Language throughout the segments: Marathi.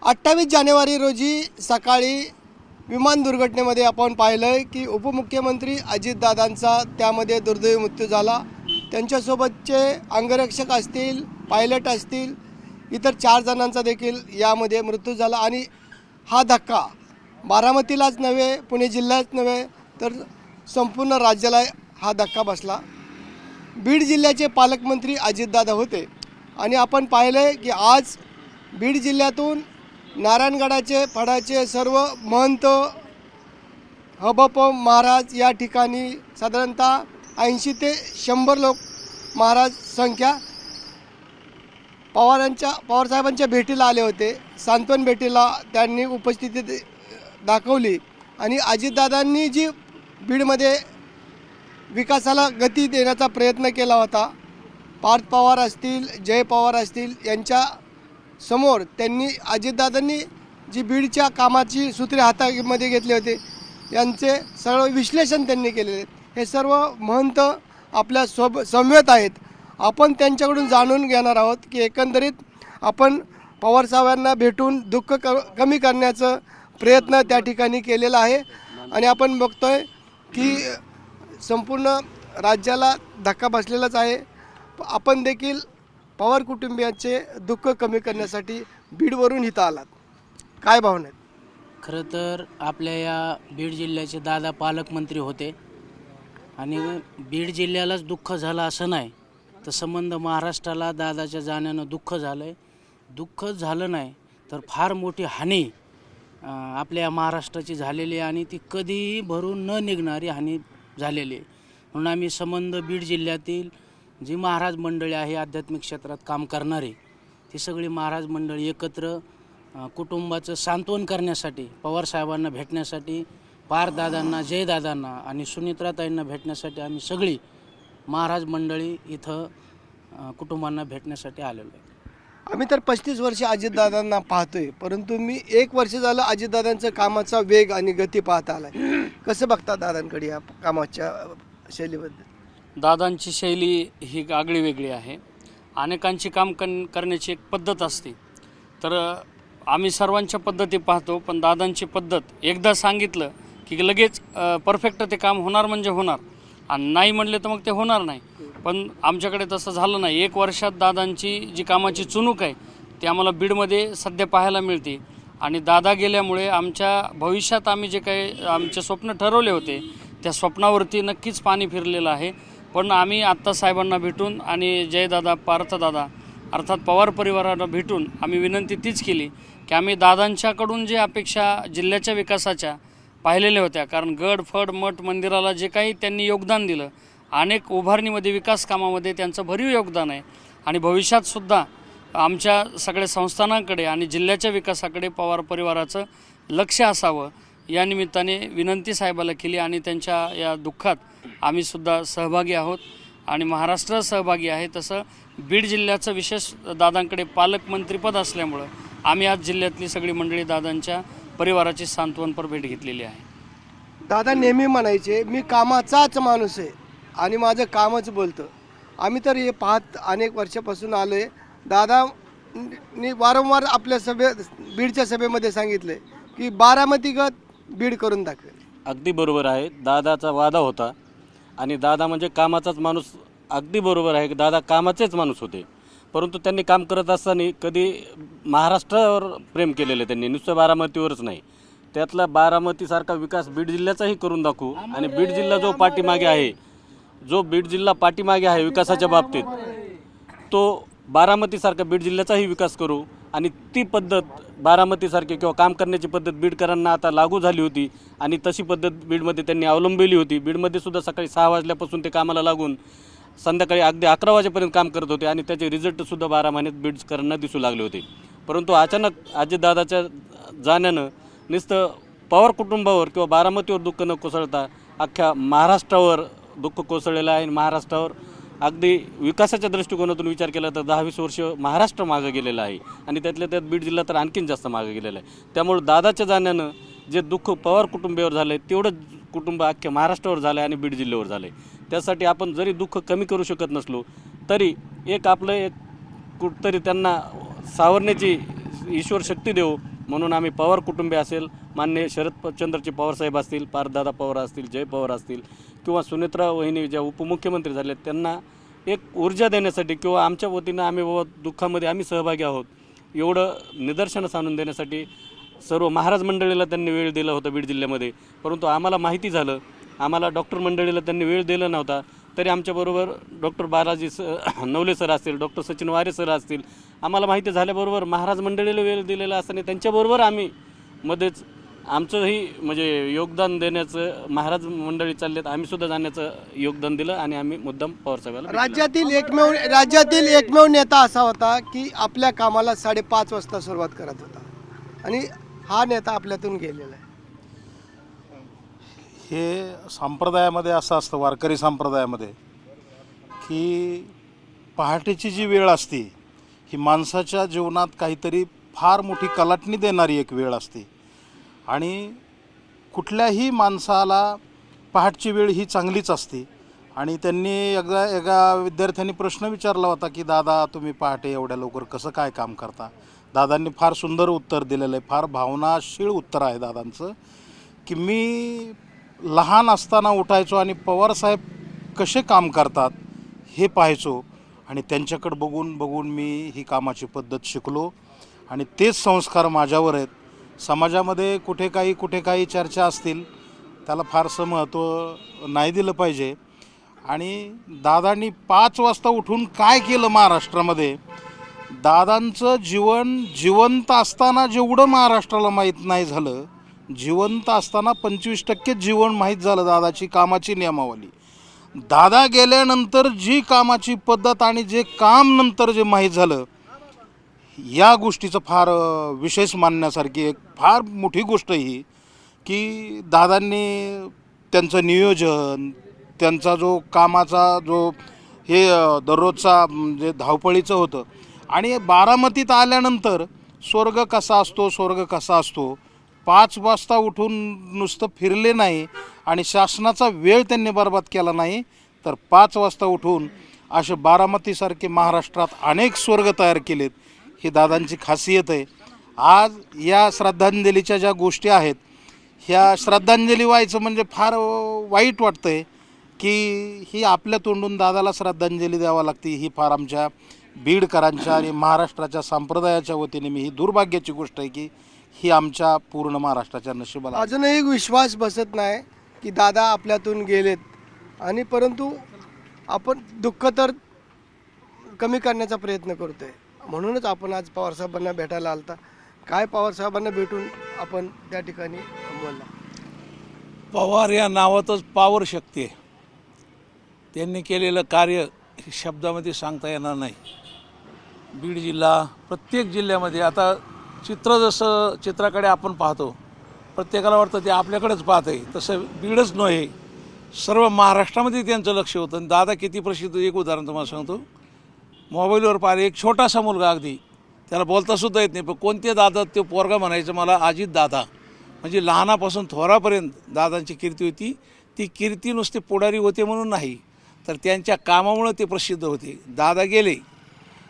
28 जानेवारी रोजी सकाळी विमान दुर्घटनेमध्ये आपण पाहिलं आहे की उपमुख्यमंत्री अजितदादांचा त्यामध्ये दुर्दैवी मृत्यू झाला। त्यांच्यासोबतचे अंगरक्षक असतील, पायलट असतील, इतर 4 जणांचा देखील यामध्ये मृत्यू झाला। आणि हा धक्का बारामतीलाच नव्हे, पुणे जिल्ह्यात नव्हे तर संपूर्ण राज्याला हा धक्का बसला। बीड जिल्ह्याचे पालकमंत्री अजितदादा होते आणि आपण पाहिलं आहे की आज बीड जिल्ह्यातून नारायणगडाचे फडाचे सर्व महंत हबप महाराज या ठिकाणी साधारणतः 80 ते 100 लोक महाराज संख्या पवारसाहेबांच्या भेटीला आले होते। सांत्वन भेटीला त्यांनी उपस्थिती दाखवली आणि अजितदादांनी जी बीडमध्ये विकासाला गती देण्याचा प्रयत्न केला होता, पार्थ पवार असतील, जय पवार असतील यांच्या समोर त्यांनी अजितदादांनी जी बीडच्या कामाची सूत्रे हातामध्ये घेतले होते यांचे सर्व विश्लेषण त्यांनी केलेले। हे सर्व महंत आपल्या समवेत आहेत। आपण त्यांच्याकडून जाणून घेणार आहोत की एकंदरीत आपण पवारसाहेबांना भेटून दुःख कमी करण्याचा प्रयत्न त्या ठिकाणी केलेला आहे आणि आपण बघतोय की संपूर्ण राज्याला धक्का बसलेलाच आहे। आपण देखील पवार कुटुंबियांचे दुःख कमी करण्यासाठी बीडवरून इथं आलात, काय भावना आहेत? खरं तर आपल्या या बीड जिल्ह्याचे दादा पालकमंत्री होते आणि बीड जिल्ह्यालाच दुःख झालं असं नाही तर संबंध महाराष्ट्राला दादाच्या जाण्यानं दुःख झालं आहे। दुःख झालं नाही तर फार मोठी हानी आपल्या महाराष्ट्राची झालेली आहे आणि ती कधीही भरून न निघणारी हानी झालेली आहे। म्हणून आम्ही संबंध बीड जिल्ह्यातील जी महाराज मंडळी आहे आध्यात्मिक क्षेत्रात काम करणारी ती सगळी महाराज मंडळी एकत्र कुटुंबाचं सांत्वन करण्यासाठी, पवारसाहेबांना भेटण्यासाठी, पारदादांना, जयदादांना आणि सुनित्राताईंना भेटण्यासाठी आम्ही सगळी महाराज मंडळी इथं कुटुंबांना भेटण्यासाठी आलेलो आहे। आम्ही तर 35 वर्ष अजितदादांना पाहतोय, परंतु मी 1 वर्ष झालं अजितदादांचं कामाचा वेग आणि गती पाहता आलाय। कसं बघता दादांकडे या कामाच्या शैलीबद्दल? दादांची शैली ही आगळी वेगळी आहे। अनेकांची काम करण्याची एक पद्धत असते, तर आम्ही सर्वांच्या पद्धती पाहतो, पण दादांची पद्धत एकदा सांगितलं की लगेच परफेक्ट ते काम होणार म्हणजे होणार आणि नाही म्हणले तर मग ते होणार नाही। पण आमच्याकडे तसं झालं नाही। 1 वर्षात दादांची जी कामाची चुणूक आहे ती आम्हाला बीडमध्ये सध्या पाहायला मिळते आणि दादा गेल्यामुळे आमच्या भविष्यात आम्ही जे काही आमचे स्वप्न ठरवले होते त्या स्वप्नावरती नक्कीच पाणी फिरलेलं आहे। पण आम्ही आत्ता साहेबांना भेटून आणि जयदादा, पार्थदादा अर्थात पवार परिवाराला भेटून आम्ही विनंती तीच केली की आम्ही दादांच्याकडून जे अपेक्षा जिल्ह्याच्या विकासाच्या पाहिलेल्या होत्या, कारण गड फड मठ मंदिराला जे काही त्यांनी योगदान दिलं, अनेक उभारणीमध्ये विकास कामामध्ये त्यांचं भरीव योगदान आहे आणि भविष्यातसुद्धा आमच्या सगळ्या संस्थानांकडे आणि जिल्ह्याच्या विकासाकडे पवार परिवाराचं लक्ष असावं या निमित्ताने विनंती साहेबाला केली आणि त्यांच्या या दुःखात आम्हीसुद्धा सहभागी आहोत आणि महाराष्ट्र सहभागी आहे। तसं बीड जिल्ह्याचं विशेष दादांकडे पालकमंत्रीपद असल्यामुळं आम्ही आज जिल्ह्यातली सगळी मंडळी दादांच्या परिवाराची सांत्वनपर भेट घेतलेली आहे। दादा नेहमी म्हणायचे मी कामाचाच माणूस आहे आणि माझं कामच बोलतं। आम्ही तर हे पाहत अनेक वर्षापासून आलो आहे। दादांनी वारंवार आपल्या बीडच्या सभेमध्ये सांगितले की बारामतीगत बीड करून दाखवेल। अगदी बरोबर आहे, दादाचा वादा होता आणि दादा म्हणजे कामाचाच माणूस। अगदी बरोबर आहे की दादा कामाचेच माणूस होते, परंतु त्यांनी काम करत असताना कधी महाराष्ट्रावर प्रेम केलेलं त्यांनी, नुसतं बारामतीवरच नाही। त्यातला बारामतीसारखा विकास बीड जिल्ह्याचाही करून दाखवू आणि बीड जिल्हा जो बीड जिल्हा पाठीमागे आहे विकासाच्या बाबतीत, तो बारामतीसारखा बीड जिल्ह्याचाही विकास करू आणि ती पद्धत बारामतीसारखी किंवा काम करण्याची पद्धत बीडकरांना आता लागू झाली होती आणि तशी पद्धत बीडमध्ये त्यांनी अवलंबिली होती। बीडमध्ये सुद्धा सकाळी 6 वाजल्यापासून ते कामाला लागून संध्याकाळी अगदी 11 वाजेपर्यंत काम करत होते आणि त्याचे रिझल्टसुद्धा 12 महिन्यात बीडकरांना दिसू लागले होते। परंतु अचानक अजितदादाच्या जाण्यानं नुसतं पवार कुटुंबावर किंवा बारामतीवर दुःख न कोसळता अख्ख्या महाराष्ट्रावर दुःख कोसळलेलं आहे। महाराष्ट्रावर अगदी विकासाच्या दृष्टिकोनातून विचार केला तर 10-20 वर्ष महाराष्ट्र मागे गेलेलं आहे आणि त्यातल्या त्यात बीड जिल्हा तर आणखीन जास्त मागे गेलेला आहे। त्यामुळे दादाच्या जाण्यानं जे दुःख पवार कुटुंबावर झालं आहे तेवढंच कुटुंब अख्ख्या महाराष्ट्रावर झालं आहे आणि बीड जिल्ह्यावर झालं आहे। त्यासाठी आपण जरी दुःख कमी करू शकत नसलो तरी आपलं कुठंतरी त्यांना सावरण्याची ईश्वर शक्ती देव म्हणून आम्ही पवार कुटुंबीय असेल, माननीय शरदचंद्रजी पवारसाहेब असतील, पार्थदादा पवार असतील, जय पवार असतील किंवा सुनेत्रा वहिनी ज्या उपमुख्यमंत्री झाले त्यांना एक ऊर्जा देण्यासाठी किंवा आमच्या वतीनं आम्ही बाबा दुःखामध्ये आम्ही सहभागी आहोत एवढं निदर्शनास आणून देण्यासाठी सर्व महाराज मंडळीला त्यांनी वेळ दिला होता बीड जिल्ह्यामध्ये. परंतु आम्हाला माहिती झालं, आम्हाला डॉक्टर मंडळीला त्यांनी वेळ दिला नव्हता, तरी आमच्याबरोबर डॉक्टर बालाजी नवले सर असतील, डॉक्टर सचिन वारे सर असतील, आम्हाला माहिती झाल्याबरोबर महाराज मंडळीला वेळ दिलेला असताना त्यांच्याबरोबर आम्ही मध्येच आमचंही म्हणजे योगदान देण्याचं, महाराज मंडळी चाललेत आम्ही सुद्धा जाण्याचं योगदान दिलं आणि आम्ही मुद्दाम पवारसाहेबाला राज्यातील एकमेव नेता असा होता की आपल्या कामाला 5:30 वाजता सुरुवात करत होता आणि हा नेता आपल्यातून गेलेला आहे. हे संप्रदायामध्ये असं असतं, वारकरी संप्रदायामध्ये, की पहाटेची जी वेळ असते ही माणसाच्या जीवनात काहीतरी फार मोठी कलाटणी देणारी एक वेळ असते आणि कुठल्याही माणसाला पहाटची वेळ ही चांगलीच असते. आणि त्यांनी एका विद्यार्थ्यांनी प्रश्न विचारला होता की दादा तुम्ही पहाटे एवढ्या लवकर कसं काय काम करता. दादांनी फार सुंदर उत्तर दिलेलं आहे, फार भावनाशील उत्तर आहे दादांचं, की मी लहान असताना उठायचो आणि पवारसाहेब कसे काम करतात हे पाहायचो आणि त्यांच्याकडे बघून बघून मी ही कामाची पद्धत शिकलो आणि तेच संस्कार माझ्यावर आहेत. समाजामध्ये कुठे काही चर्चा असतील त्याला फारसं महत्त्व नाही दिलं पाहिजे. आणि दादांनी 5 वाजता उठून काय केलं महाराष्ट्रामध्ये, दादांचं जीवन जिवंत असताना जेवढं महाराष्ट्राला माहीत नाही झालं, जिवंत असताना 25% जीवन माहीत झालं दादाची कामाची नियमावली. दादा गेल्यानंतर जी कामाची पद्धत आणि जे काम नंतर जे माहीत झालं, या गोष्टीचं फार विशेष मानण्यासारखी एक फार मोठी गोष्ट ही, की दादांनी त्यांचं नियोजन, त्यांचा जो कामाचा जो हे दररोजचा जे धावपळीचं होतं आणि बारामतीत आल्यानंतर स्वर्ग कसा असतो 5 वाजता उठून नुसतं फिरले नाही आणि शासनाचा वेळ त्यांनी बर्बाद केला नाही, तर 5 वाजता उठून असे बारामतीसारखे महाराष्ट्रात अनेक स्वर्ग तयार केलेत. ही दादांची खासियत आहे. आज या श्रद्धांजलीच्या ज्या गोष्टी आहेत, ह्या श्रद्धांजली व्हायचं म्हणजे फार वाईट वाटतं आहे की ही आपल्या तोंडून दादाला श्रद्धांजली द्यावी लागते. ही फार आमच्या बीडकरांच्या आणि महाराष्ट्राच्या संप्रदायाच्या वतीने मी ही दुर्भाग्याची गोष्ट आहे की ही आमच्या पूर्ण महाराष्ट्राच्या नशिबाला अजूनही विश्वास बसत नाही की दादा आपल्यातून गेलेत आणि परंतु आपण दुःख तर कमी करण्याचा प्रयत्न करतोय. म्हणूनच आपण आज पवारसाहेबांना भेटायला आलता. काय पवारसाहेबांना भेटून आपण त्या ठिकाणी बोलला. पवार या नावातच पॉवर शक्ती आहे. त्यांनी केलेलं कार्य शब्दामध्ये सांगता येणार नाही. बीड जिल्हा, प्रत्येक जिल्ह्यामध्ये आता जसं चित्राकडे आपण पाहतो, प्रत्येकाला वाटतं ते आपल्याकडेच पाहत आहे, तसं बीडच नव्हे, सर्व महाराष्ट्रामध्ये त्यांचं लक्ष होतं. आणि दादा किती प्रसिद्ध, एक उदाहरण तुम्हाला सांगतो. मोबाईलवर पाहिलं, एक छोटासा मुलगा, अगदी त्याला बोलतासुद्धा येत नाही, पण कोणते दादा, ते पोरगा म्हणायचं मला अजित दादा. म्हणजे लहानापासून थोरापर्यंत दादांची कीर्ती होती. ती कीर्ती नुसते पुढारी होते म्हणून नाही, तर त्यांच्या कामामुळे ते प्रसिद्ध होते. दादा गेले,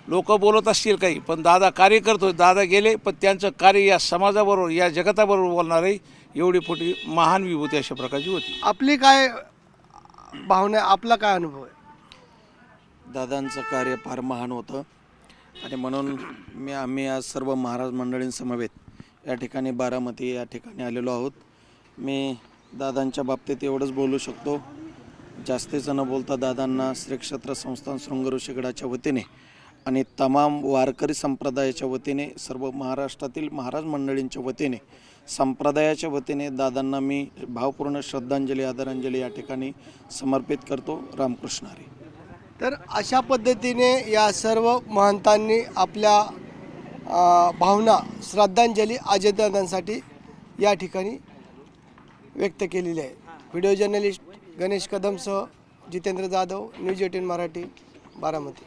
लोक बोलत असतील काही, पण दादा कार्य करत होते. दादा गेले, पण त्यांचं कार्य या समाजाबरोबर, या जगताबरोबर बोलणार आहे एवढी मोठी महान विभूती अशा प्रकारची होती. आपली काय भावना, आपला काय अनुभव आहे? दादांचं कार्य फार महान होतं आणि म्हणून आम्ही आज सर्व महाराज मंडळींसमवेत या ठिकाणी बारामती या ठिकाणी आलेलो आहोत. मी दादांच्या बाबतीत एवढंच बोलू शकतो, जास्तीचं न बोलता दादांना श्री क्षेत्र संस्थान शृंगऋषीगडाच्या वतीने आणि तमाम वारकरी संप्रदायाच्या वतीने, सर्व महाराष्ट्रातील महाराज मंडळींच्या वतीने, संप्रदायाच्या वतीने दादांना मी भावपूर्ण श्रद्धांजली, आदरांजली या ठिकाणी समर्पित करतो. रामकृष्ण हरी. तर अशा पद्धतीने या सर्व महंतांनी आपल्या भावना, श्रद्धांजली अजयदादांसाठी या ठिकाणी व्यक्त केलेली आहे. व्हिडिओ जर्नलिस्ट गणेश कदमसह जितेंद्र जाधव, न्यूज 18 मराठी, बारामती.